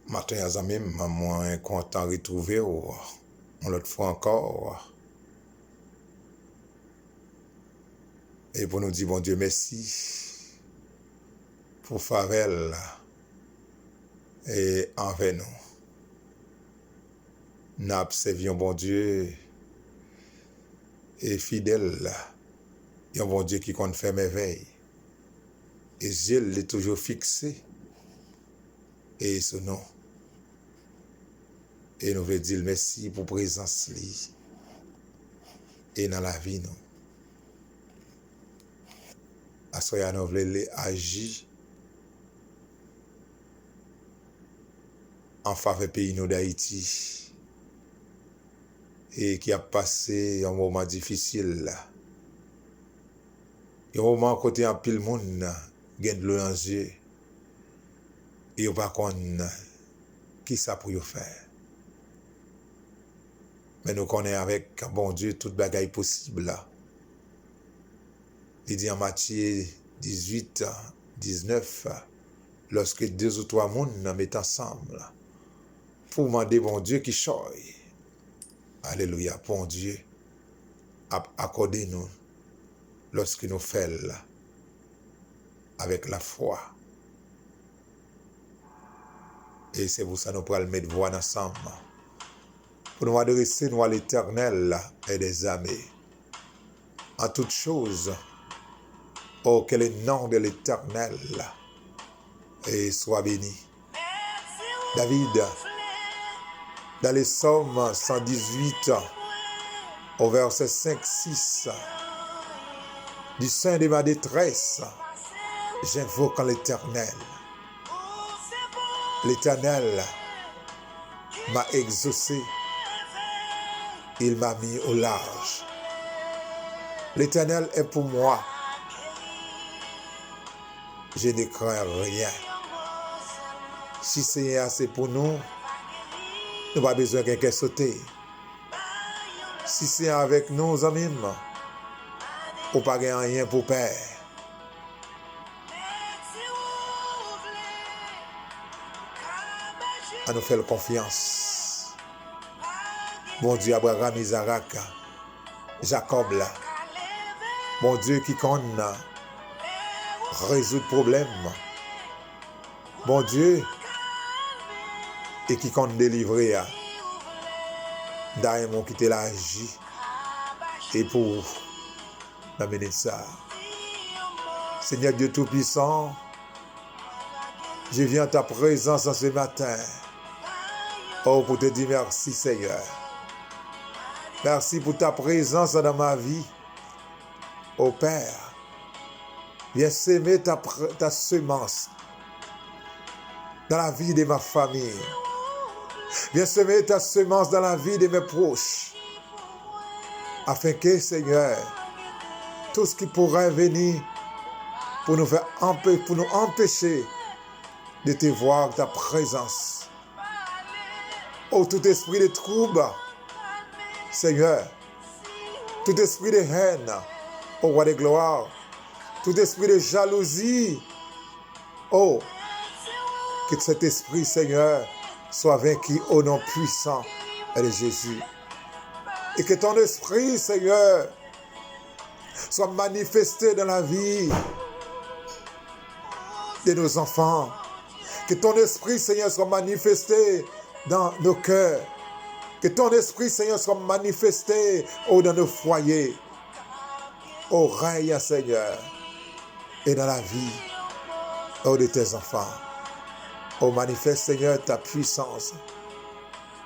Matin, les amis, moi, content de retrouver l'autre fois encore. Et pour nous dire, bon Dieu, merci pour Favel et envers nous. Nous observions, bon Dieu, et fidèle, un bon Dieu qui compte faire merveille. Et Dieu l'est toujours fixé. Et ce nom. Et nous voulons dire merci pour présence et dans la vie nous. À ce moment nous voulons agir en faveur du pays d'Haïti et qui a passé un moment difficile. Un moment côté en pile monde gagne de l'eau dans les yeux et on pas qui ça pour faire. Mais nous connaissons avec bon Dieu toute bagaille possible là. Il dit en Matthieu 18, 19, lorsque deux ou trois mondes mettent ensemble pour demander bon Dieu qui choye. Alléluia, bon Dieu, accordez-nous lorsque nous faisons avec la foi. Et c'est pour ça que nous pourrons mettre voix ensemble. Pour nous adresser nous à l'Éternel et des armées. En toutes choses, oh, que le nom de l'Éternel et soit béni. David, dans les psaumes 118, au verset 5-6, du sein de ma détresse, j'invoque l'Éternel. L'Éternel m'a exaucé, il m'a mis au large. L'Éternel est pour moi. Je ne crains rien. Si c'est assez pour nous, nous n'avons pas besoin de quelqu'un sauter. Si c'est avec nous, amis, nous n'avons pas rien pour perdre. À nous faire confiance. Bon Dieu, Abraham, Isaac, Jacob, là. Bon Dieu qui connaît résoudre le problème. Bon Dieu, et qui compte délivrer. D'ailleurs, qui te l'a agi. Et pour l'amener ça. Seigneur Dieu Tout-Puissant, je viens à ta présence en ce matin. Oh, pour te dire merci, Seigneur. Merci pour ta présence dans ma vie. Oh Père, viens s'aimer ta semence dans la vie de ma famille. Viens semer ta semence dans la vie de mes proches. Afin que, Seigneur, tout ce qui pourrait venir pour nous empêcher de te voir ta présence. Oh, tout esprit de trouble, Seigneur, tout esprit de haine, ô roi de gloire, tout esprit de jalousie, oh, que cet esprit, Seigneur, soit vaincu au nom puissant de Jésus. Et que ton esprit, Seigneur, soit manifesté dans la vie de nos enfants. Que ton esprit, Seigneur, soit manifesté dans nos cœurs. Que ton esprit, Seigneur, soit manifesté dans nos foyers. Au règne, Seigneur, et dans la vie de tes enfants. Oh, manifeste, Seigneur, ta puissance.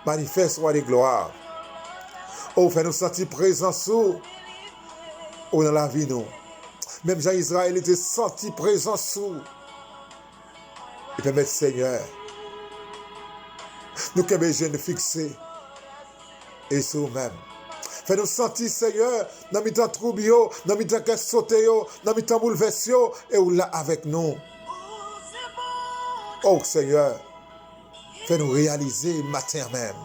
Manifeste, roi de gloire. Oh, fais-nous sentir présents sous. Oh, dans la vie, nous. Même Jean-Israël était senti présent sous. Et permettre, Seigneur, nous que besoin de fixer. Et sur nous-mêmes. Fais-nous sentir, Seigneur, dans le temps trouble, dans le temps qu'elle saute, dans le temps bouleversé, et où là avec nous. Oh Seigneur, fais-nous réaliser matin même.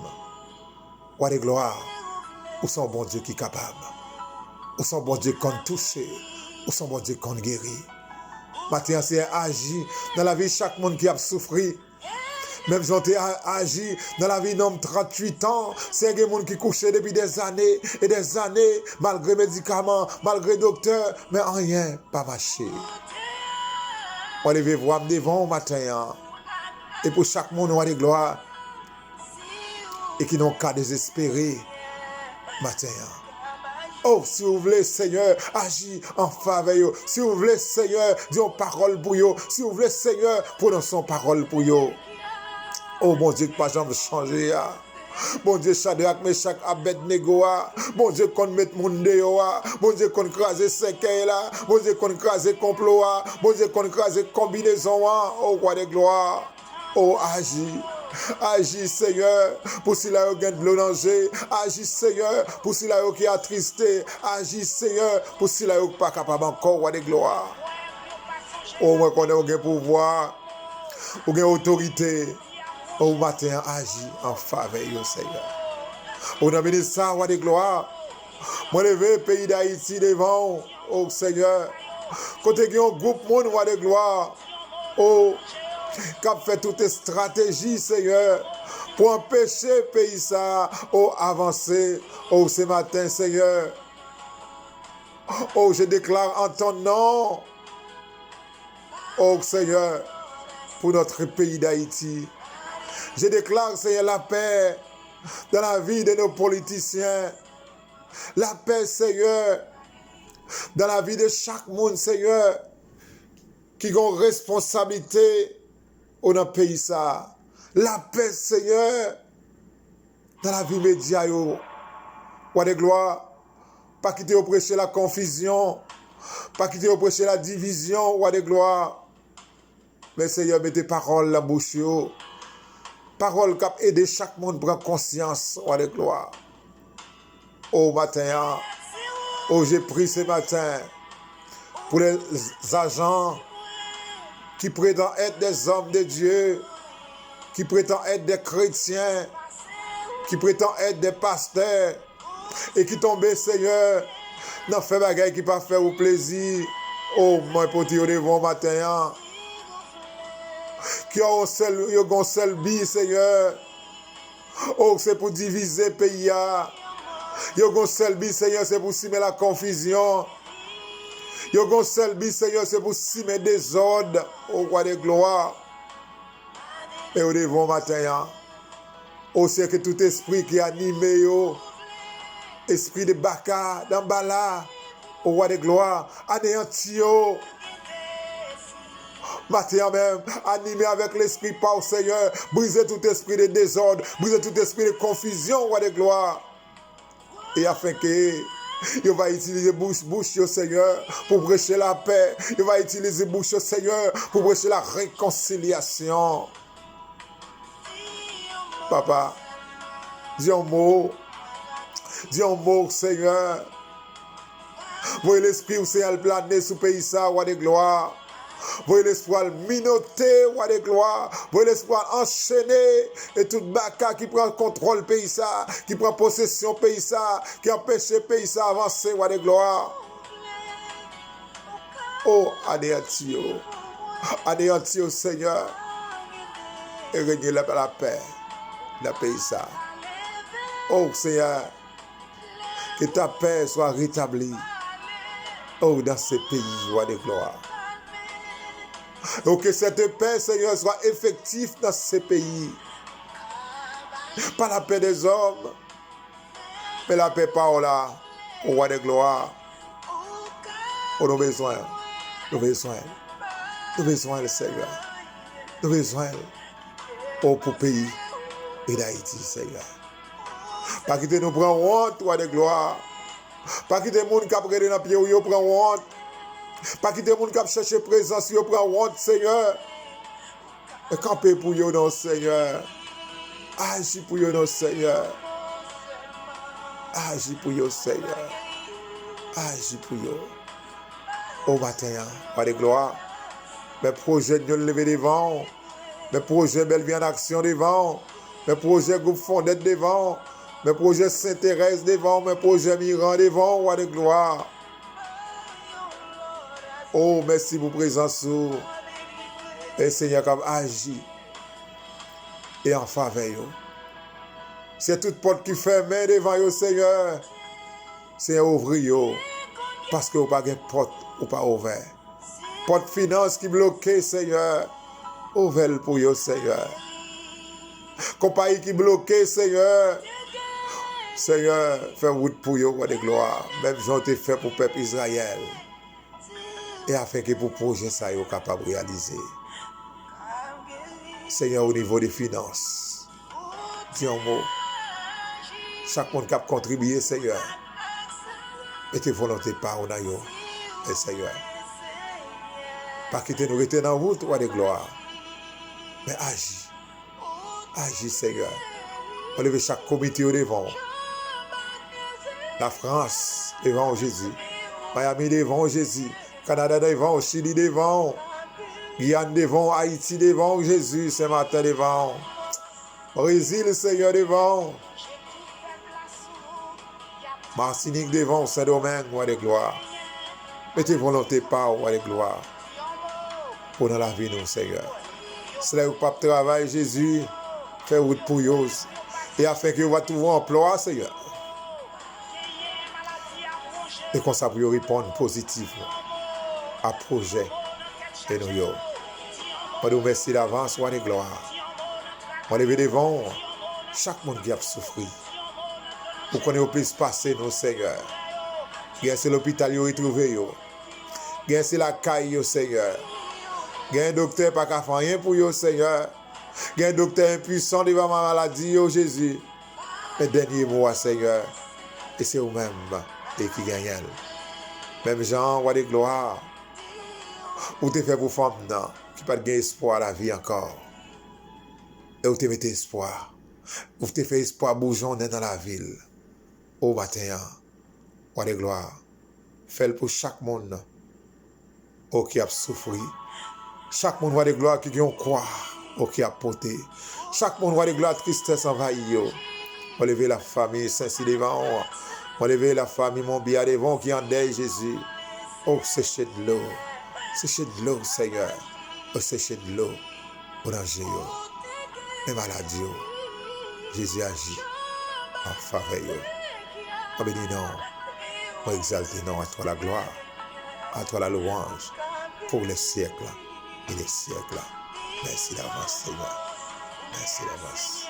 Roi de gloire, où sont bon Dieu qui est capable? Où sont bon Dieu qu'on touche? Où sont bon Dieu qu'on guérit? Matin, c'est agi dans la vie de chaque monde qui a souffert. Même si on a agi dans la vie d'un homme 38 ans, c'est des gens qui couchaient depuis des années et des années, malgré médicaments, malgré docteur, mais rien pas marché. On lever voir devant au matin. Et pour chaque monde, on a des gloires. Et qui n'ont qu'à désespérer matin. Oh, si vous voulez, Seigneur, agis en faveur. Si vous voulez, Seigneur, disons parole pour vous. Si vous voulez, Seigneur, prononçons parole pour vous. Oh, mon Dieu, que pas jamais changer. Bon Dieu, Shadrach, Meshach, Abednego. Bon Dieu, qu'on mette mon déo. Bon Dieu, qu'on crase séquelles là. Bon Dieu, qu'on crase complot. Bon Dieu, qu'on crase combinaison. Oh, roi de gloire. Oh, agis. Agis, Seigneur, pour si là il y a de danger. Agis, Seigneur, pour si là il y a attristé. Agis, Seigneur, pour si là il n'y a pas capable encore, roi de gloire. Oh, moi, qu'on a un pouvoir, ou une autorité. Au matin, agis en faveur, Seigneur. On a béni ça, roi de gloire. Moi, levé pays d'Haïti devant, oh Seigneur. Côté il y a un groupe, mon roi de gloire. Oh, qui a fait toutes les stratégies, Seigneur, pour empêcher le pays ça, oh, avancer, oh, ce matin, Seigneur. Oh, je déclare en ton nom, oh, Seigneur, pour notre pays d'Haïti. Je déclare, Seigneur, la paix dans la vie de nos politiciens. La paix, Seigneur, dans la vie de chaque monde, Seigneur, qui ont responsabilité dans notre pays. Ça. La paix, Seigneur, dans la vie média. Roi de gloire, pas quitter au prêcher la confusion, pas quitter au prêcher la division, roi de gloire. Mais Seigneur, mettez parole dans la bouche. Parole qui a aidé chaque monde à prendre conscience, roi de gloire. Au matin, oh, j'ai pris ce matin pour les agents qui prétendent être des hommes de Dieu, qui prétendent être des chrétiens, qui prétendent être des pasteurs, et qui tombent, Seigneur, dans fait bagaille qui pas faire au plaisir. Oh, moi, pour dire devant matin, qui ont un seul but, Seigneur. Oh, c'est pour diviser le pays. Ils ont un seul but, Seigneur, c'est pour semer la confusion. Ils ont un seul but, Seigneur, c'est pour semer des ordres au roi de gloire. Et au devant matin, oh, c'est que tout esprit qui anime, esprit de baka, d'emballa, au roi de gloire, anéanti. Matin même, animé avec l'esprit par Seigneur, briser tout esprit de désordre, briser tout esprit de confusion, roi de gloire. Et afin que il va utiliser bouche, Seigneur, pour prêcher la paix. Il va utiliser bouche, Seigneur, pour prêcher la réconciliation. Papa, dis un mot, Seigneur. Voyez l'esprit où c'est le planer sous pays ça, roi de gloire. Voyez l'espoir minoter, roi de gloire. Voyez l'espoir enchaîner. Et tout baka qui prend contrôle pays ça, qui prend possession pays ça, qui empêche pays ça avancer, roi de gloire. Oh, anéanti, Seigneur. Et régner la paix dans le pays ça. Oh, Seigneur, que ta paix soit rétablie. Oh, dans ce pays, roi de gloire. Donc que cette paix, Seigneur, soit effective dans ce pays. Pas la paix des hommes, mais la paix par là, au roi de gloire. Oh, nous besoin, le Seigneur. Nous besoin, oh, pour le pays et d'Haïti, Seigneur. Pas quitter nous prendre honte, roi de gloire. Pas quitter les gens qui prennent dans le pied où ils prennent honte. Pas quitter les gens qui cherchent présence, ils prennent honte, Seigneur. Et camper pour eux, non, Seigneur. Agis pour eux, non, Seigneur. Agis pour eux, Seigneur. Agis pour eux. Au matin, roi de gloire. Mes projets de lever devant. Mes projets belle vie en action devant. Mes projets groupe fondette devant. Mes projets s'intéressent devant. Mes projets mirant devant, roi de gloire. Oh, merci pour présence. Et Seigneur, comme agis et en faveur. C'est toute porte qui ferme devant vous, Seigneur. C'est ouvrir, parce que vous n'avez pas de porte ou pas ouvert. Porte finance qui bloquée, Seigneur. Ouvert pour vous, Seigneur. Compagnie qui bloquée, Seigneur. Seigneur, fais route pour vous, roi de gloire. Même j'en ai fait pour le peuple Israël. Et afin que pour projet ça, vous capable de réaliser. Seigneur, au niveau des finances, dis un mot. Chaque monde qui a contribué, Seigneur. Et tes volontés par on a yo, Seigneur. Pas quitter nous rester dans la route, roi de gloire. Mais agis. Agis, Seigneur. Enlevez chaque comité au devant. La France devant Jésus. Miami devant Jésus. Canada devant, Chili devant. Guyane devant, Haïti devant Jésus. Saint-Martin devant. Brésil, Seigneur devant. Martinique devant, Saint-Domingue, roi de gloire. Mettez volonté par, roi de gloire. Pour dans la vie, nous, Seigneur. C'est là où le pape travaille, Jésus. Fait route pour vous. Et afin que vous va trouver un emploi, Seigneur. Et qu'on ça pour répondre positivement à projet et nous. On nous remercie d'avance, roi de gloire. On lever devant chaque monde qui a souffert. Pour qu'on ait au plus passé, nous, Seigneur. Gain c'est l'hôpital, vous retrouvé. Gain c'est la caille, Seigneur. Gain un docteur pas qu'à faire rien pour vous, Seigneur. Gain un docteur impuissant devant ma maladie, Jésus. Le dernier mot, Seigneur. Et c'est vous-même qui gagne. Même Jean, roi de gloire. Ou te fait pour femme, non, qui n'a pas espoir à la vie encore. Et où te mettez espoir. Ou te fait espoir bougeon dans la ville. Au matin, roi de gloire. Fais-le pour chaque monde qui a souffert. Chaque monde, roi de gloire, qui a croire, qui a porté. Chaque monde, roi de gloire, tristesse envahit. On lever la famille Saint-Sylvain. On lever la famille Montbia devant qui en deuil Jésus. Oh, séchez de l'eau. Séchez de l'eau, Seigneur. Oh, séchez de l'eau. Au danger, les maladies. Jésus agit en faveur. On bénit non. On exalte non à toi la gloire. À toi la louange. Pour les siècles et les siècles. Merci d'avance, Seigneur. Merci d'avance.